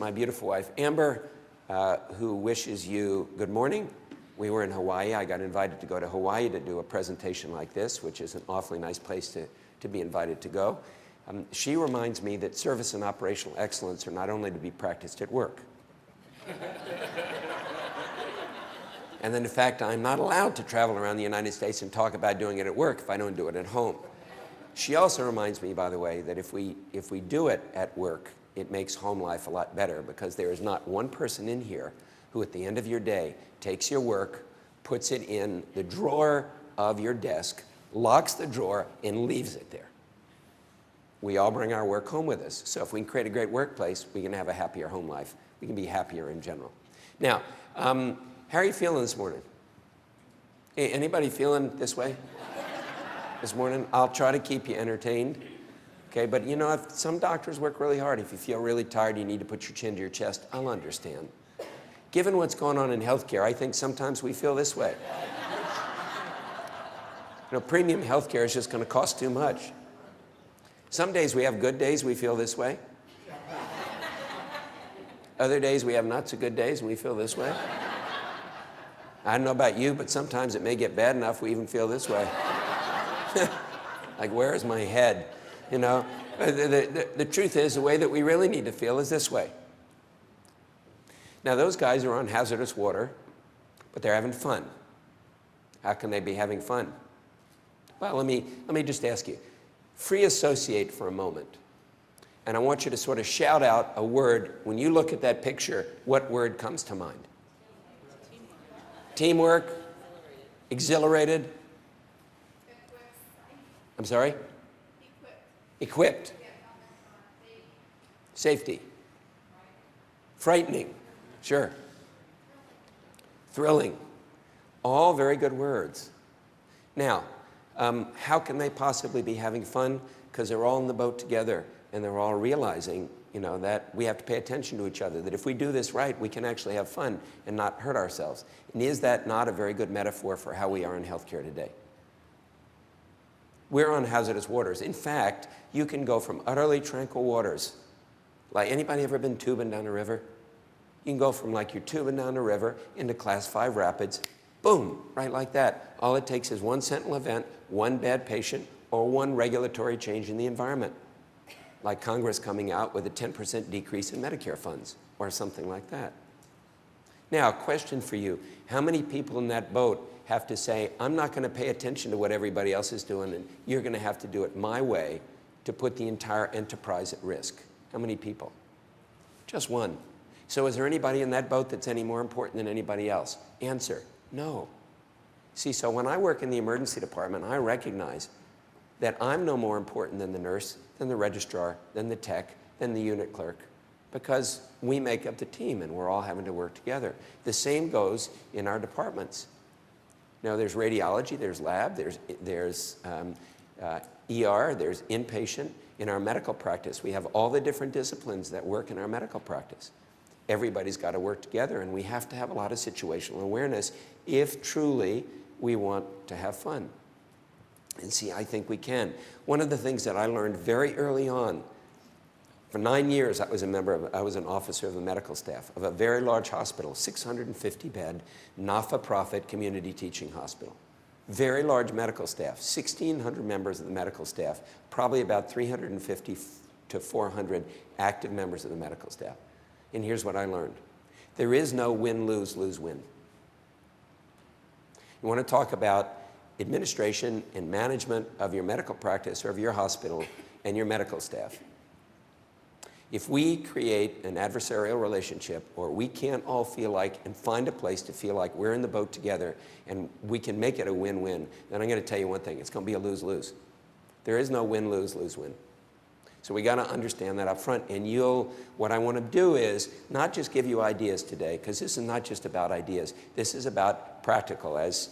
My beautiful wife, Amber, who wishes you good morning. We were in Hawaii. I got invited to go to Hawaii to do a presentation like this, which is an awfully nice place to be invited to go. She reminds me that service and operational excellence are not only to be practiced at work. And then, in fact, I'm not allowed to travel around the United States and talk about doing it at work if I don't do it at home. She also reminds me, by the way, that if we do it at work, it makes home life a lot better, because there is not one person in here who at the end of your day takes your work, puts it in the drawer of your desk, locks the drawer, and leaves it there. We all bring our work home with us. So if we can create a great workplace, we can have a happier home life. We can be happier in general. Now, how are you feeling this morning? Hey, anybody feeling this way this morning? I'll try to keep you entertained. Okay, but you know, if some doctors work really hard. If you feel really tired, you need to put your chin to your chest. I'll understand. Given what's going on in healthcare, I think sometimes we feel this way. You know, premium healthcare is just going to cost too much. Some days we have good days, we feel this way. Other days we have not so good days and we feel this way. I don't know about you, but sometimes it may get bad enough we even feel this way. Like, where is my head? You know, the truth is, the way that we really need to feel is this way. Now, those guys are on hazardous water, but they're having fun. How can they be having fun? Well, let me just ask you. Free associate for a moment. And I want you to sort of shout out a word. When you look at that picture, what word comes to mind? Teamwork. Exhilarated. I'm sorry? Equipped. Safety. Frightening. Sure. Thrilling. All very good words. Now, how can they possibly be having fun? Because they're all in the boat together and they're all realizing, you know, that we have to pay attention to each other, that if we do this right, we can actually have fun and not hurt ourselves. And is that not a very good metaphor for how we are in healthcare today? We're on hazardous waters. In fact, you can go from utterly tranquil waters. Like, anybody ever been tubing down a river? You can go from, like, you're tubing down a river into class 5 rapids, boom, right like that. All it takes is one sentinel event, one bad patient, or one regulatory change in the environment. Like Congress coming out with a 10% decrease in Medicare funds, or something like that. Now, a question for you. How many people in that boat have to say, I'm not going to pay attention to what everybody else is doing, and you're going to have to do it my way to put the entire enterprise at risk? How many people? Just one. So is there anybody in that boat that's any more important than anybody else? Answer, no. See, so when I work in the emergency department, I recognize that I'm no more important than the nurse, than the registrar, than the tech, than the unit clerk, because we make up the team and we're all having to work together. The same goes in our departments. Now, there's radiology, there's lab, there's ER, there's inpatient. In our medical practice, we have all the different disciplines that work in our medical practice. Everybody's got to work together, and we have to have a lot of situational awareness if truly we want to have fun. And see, I think we can. One of the things that I learned very early on, for 9 years I was an officer of the medical staff of a very large hospital, 650-bed, not-for-profit community teaching hospital. Very large medical staff, 1,600 members of the medical staff, probably about 350 to 400 active members of the medical staff. And here's what I learned. There is no win-lose, lose-win. You want to talk about administration and management of your medical practice or of your hospital and your medical staff. If we create an adversarial relationship, or we can't all feel like and find a place to feel like we're in the boat together and we can make it a win-win, then I'm going to tell you one thing, it's going to be a lose-lose. There is no win-lose, lose-win. So we got to understand that up front. And what I want to do is not just give you ideas today, because this is not just about ideas. This is about practical, as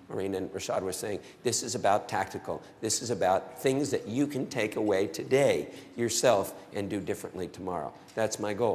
Maureen and Rashad were saying. This is about tactical. This is about things that you can take away today yourself and do differently tomorrow. That's my goal.